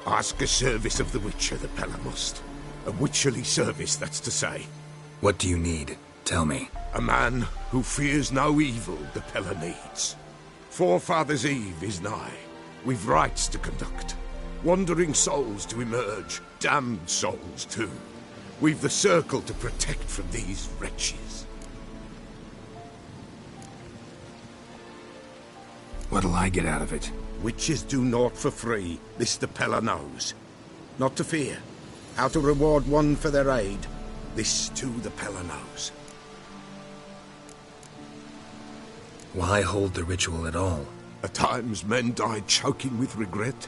Ask a service of the Witcher, the Pella must. A witcherly service, that's to say. What do you need? Tell me. A man who fears no evil the Pella needs. Forefathers' Eve is nigh. We've rites to conduct. Wandering souls to emerge. Damned souls, too. We've the circle to protect from these wretches. What'll I get out of it? Witches do naught for free. This the Pella knows. Not to fear. How to reward one for their aid. This, too, the Pella knows. Why hold the ritual at all? At times men die choking with regret.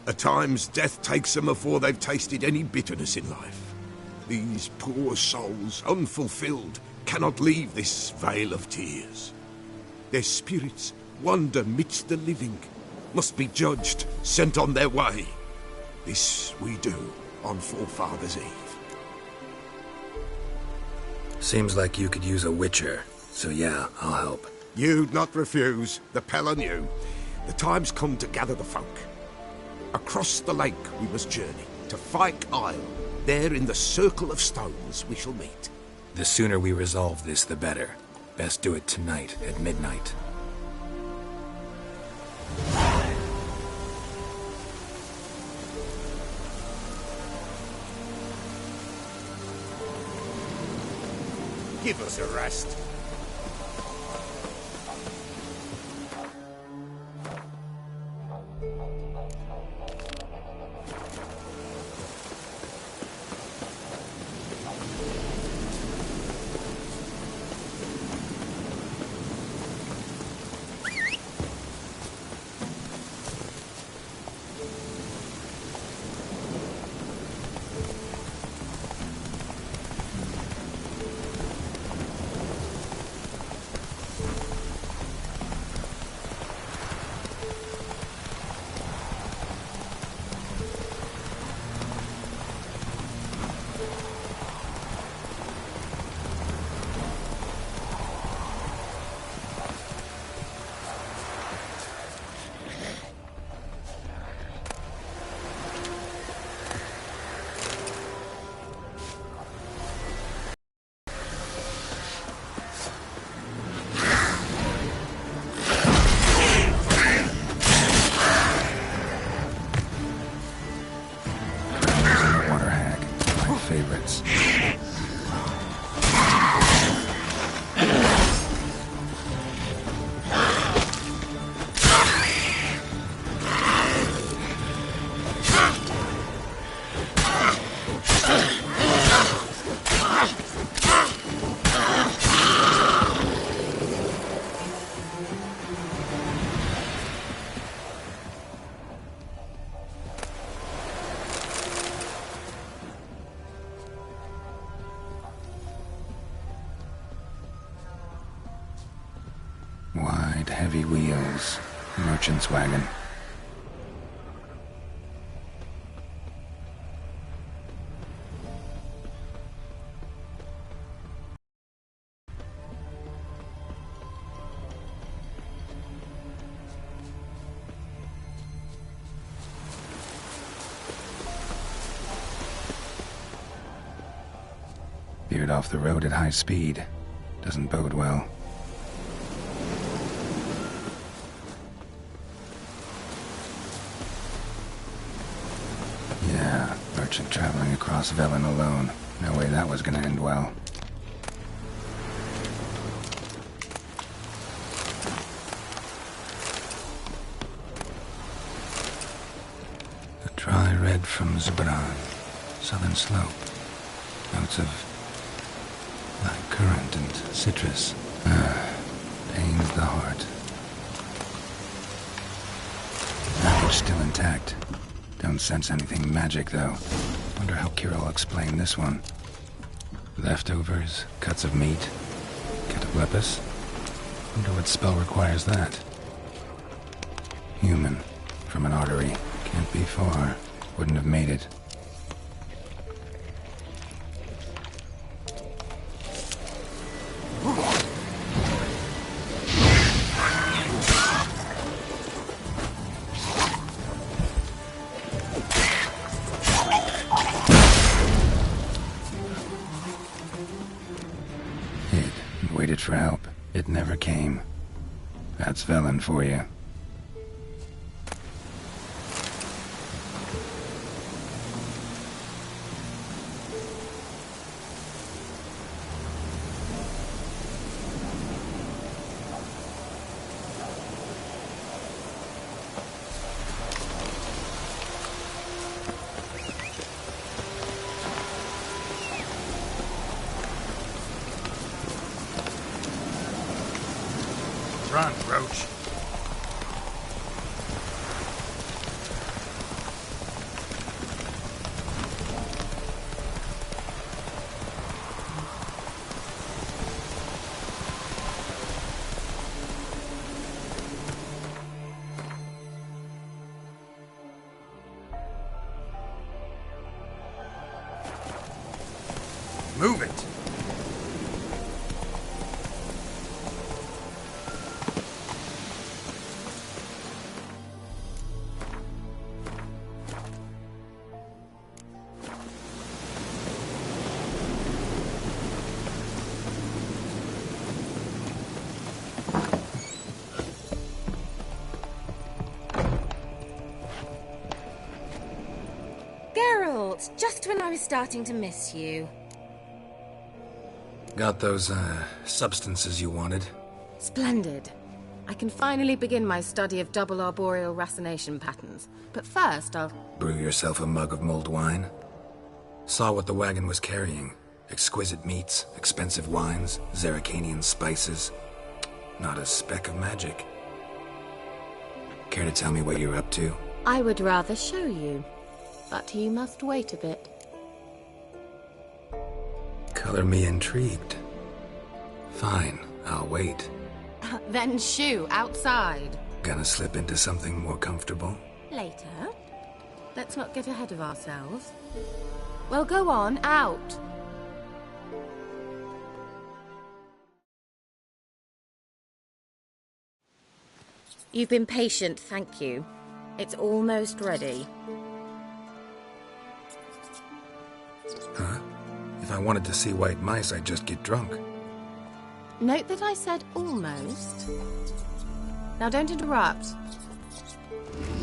At times death takes them before they've tasted any bitterness in life. These poor souls, unfulfilled, cannot leave this vale of tears. Their spirits wander midst the living, must be judged, sent on their way. This we do on Forefathers' Eve. Seems like you could use a witcher, so yeah, I'll help. You'd not refuse. The Pella knew. The time's come to gather the folk. Across the lake we must journey, to Fyke Isle. There in the circle of stones we shall meet. The sooner we resolve this, the better. Best do it tonight, at midnight. Give us a rest. favorites. Wide, heavy wheels. Merchant's wagon. Veered off the road at high speed. Doesn't bode well. Yeah, merchant traveling across Velen alone. No way that was gonna end well. A dry red from Zubran. Southern slope. Notes of black currant and citrus. Pains the heart. Package still intact. Don't sense anything magic, though. Wonder how Keira will explain this one. Leftovers, cuts of meat, cataplepis. Wonder what spell requires that. Human, from an artery. Can't be far. Wouldn't have made it. Waited for help. It never came. That's Velen for you. Run, Roach. Move it. Just when I was starting to miss you. Got those, substances you wanted? Splendid. I can finally begin my study of double arboreal racination patterns. But first, I'll... Brew yourself a mug of mulled wine? Saw what the wagon was carrying. Exquisite meats, expensive wines, Zeracanian spices. Not a speck of magic. Care to tell me what you're up to? I would rather show you. But you must wait a bit. Color me intrigued. Fine, I'll wait. Then shoo, outside. Gonna slip into something more comfortable? Later. Let's not get ahead of ourselves. Well, go on, out. You've been patient, thank you. It's almost ready. Huh? If I wanted to see white mice, I'd just get drunk. Note that I said almost. Now don't interrupt.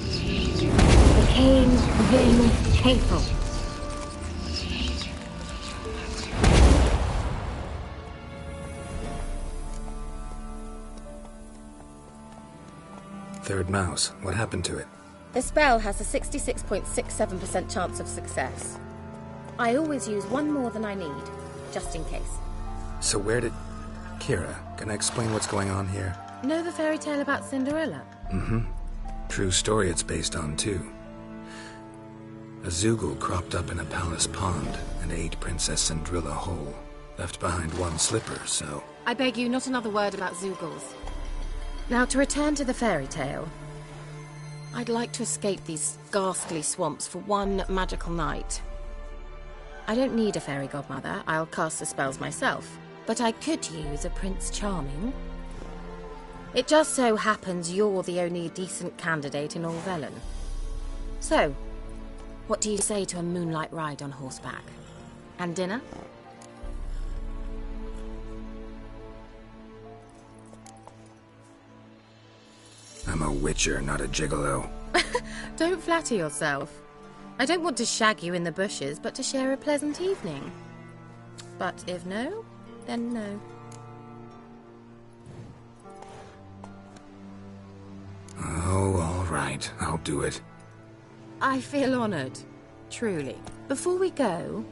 The cave's very faithful. Third mouse. What happened to it? The spell has a 66.67% chance of success. I always use one more than I need, just in case. So where did... Keira, can I explain what's going on here? Know the fairy tale about Cinderella? Mm-hmm. True story it's based on, too. A Zoogle cropped up in a palace pond and ate Princess Cinderella whole. Left behind one slipper, so... I beg you, not another word about Zoogles. Now, to return to the fairy tale. I'd like to escape these ghastly swamps for one magical night. I don't need a fairy godmother, I'll cast the spells myself. But I could use a Prince Charming. It just so happens you're the only decent candidate in all Velen. So, what do you say to a moonlight ride on horseback? And dinner? I'm a witcher, not a gigolo. Don't flatter yourself. I don't want to shag you in the bushes, but to share a pleasant evening. But if no, then no. Oh, all right. I'll do it. I feel honoured. Truly. Before we go,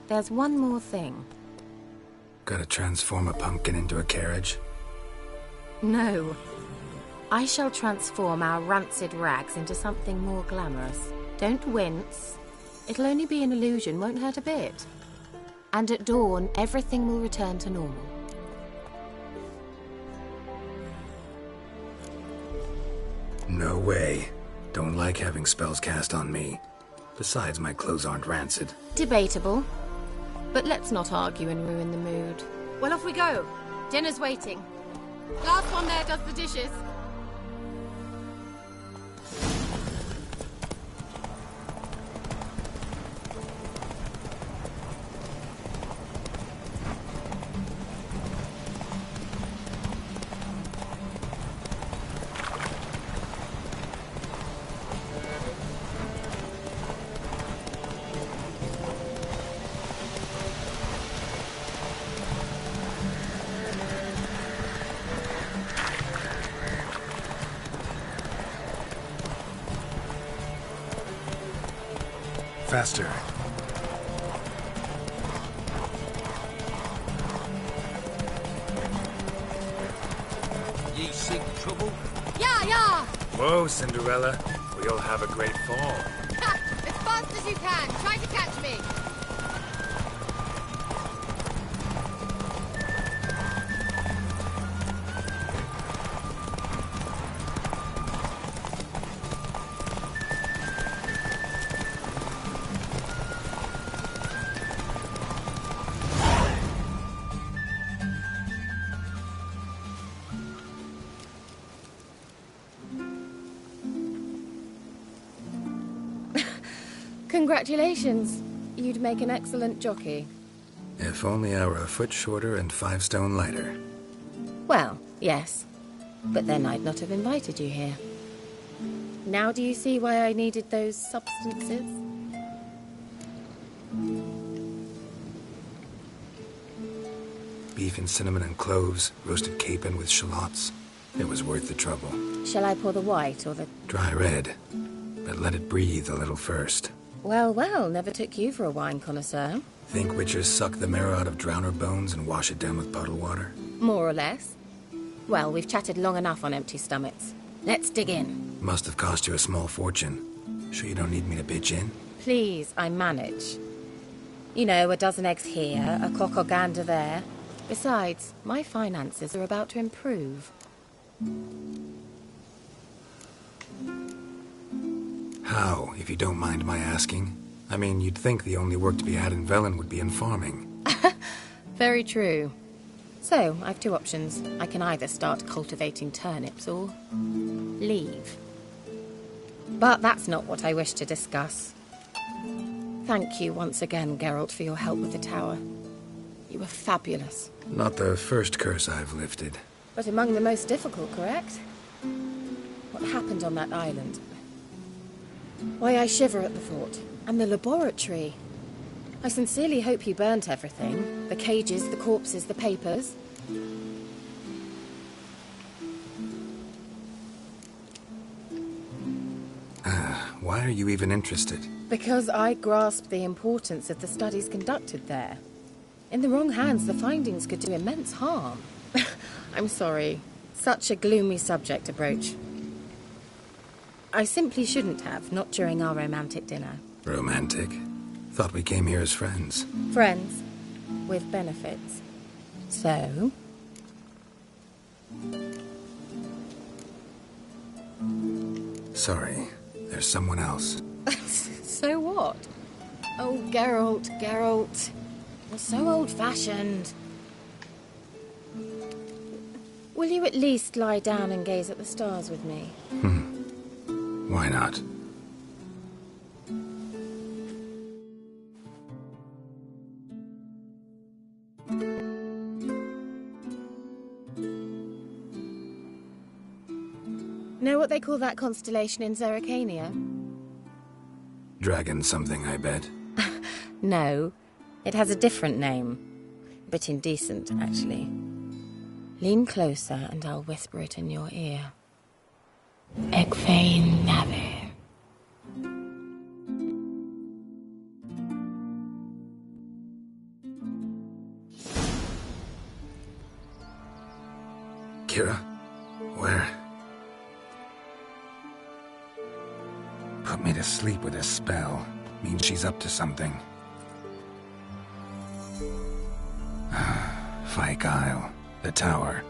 there's one more thing. Gotta transform a pumpkin into a carriage? No. I shall transform our rancid rags into something more glamorous. Don't wince. It'll only be an illusion, won't hurt a bit. And at dawn, everything will return to normal. No way. Don't like having spells cast on me. Besides, my clothes aren't rancid. Debatable. But let's not argue and ruin the mood. Well, off we go. Dinner's waiting. Last one there does the dishes. Faster. Ye seek trouble? Yeah! Whoa, Cinderella. We'll have a great fall. Ha! As fast as you can. Try to catch me. Congratulations. You'd make an excellent jockey. If only I were a foot shorter and 5 stone lighter. Well, yes. But then I'd not have invited you here. Now do you see why I needed those substances? Beef and cinnamon and cloves, roasted capon with shallots. It was worth the trouble. Shall I pour the white or the... Dry red, but let it breathe a little first. Well, well, never took you for a wine connoisseur. Think witchers suck the marrow out of drowner bones and wash it down with puddle water? More or less. Well, we've chatted long enough on empty stomachs. Let's dig in. Must have cost you a small fortune. Sure you don't need me to pitch in? Please, I manage. You know, a dozen eggs here, a cock or gander there. Besides, my finances are about to improve. How, if you don't mind my asking? I mean, you'd think the only work to be had in Velen would be in farming. Very true. So, I've 2 options. I can either start cultivating turnips or leave. But that's not what I wish to discuss. Thank you once again, Geralt, for your help with the tower. You were fabulous. Not the first curse I've lifted. But among the most difficult, correct? What happened on that island? Why, I shiver at the thought. And the laboratory. I sincerely hope you burnt everything. The cages, the corpses, the papers. Why are you even interested? Because I grasp the importance of the studies conducted there. In the wrong hands, the findings could do immense harm. I'm sorry. Such a gloomy subject to broach. I simply shouldn't have, not during our romantic dinner. Romantic? Thought we came here as friends. Friends. With benefits. So? Sorry. There's someone else. So what? Oh, Geralt. You're so old-fashioned. Will you at least lie down and gaze at the stars with me? Why not? Know what they call that constellation in Zerrikania? Dragon something, I bet. No, it has a different name. But indecent, actually. Lean closer and I'll whisper it in your ear. Egfain Navir. Keira? Where? Put me to sleep with a spell. Means she's up to something. Fyke Isle. The tower.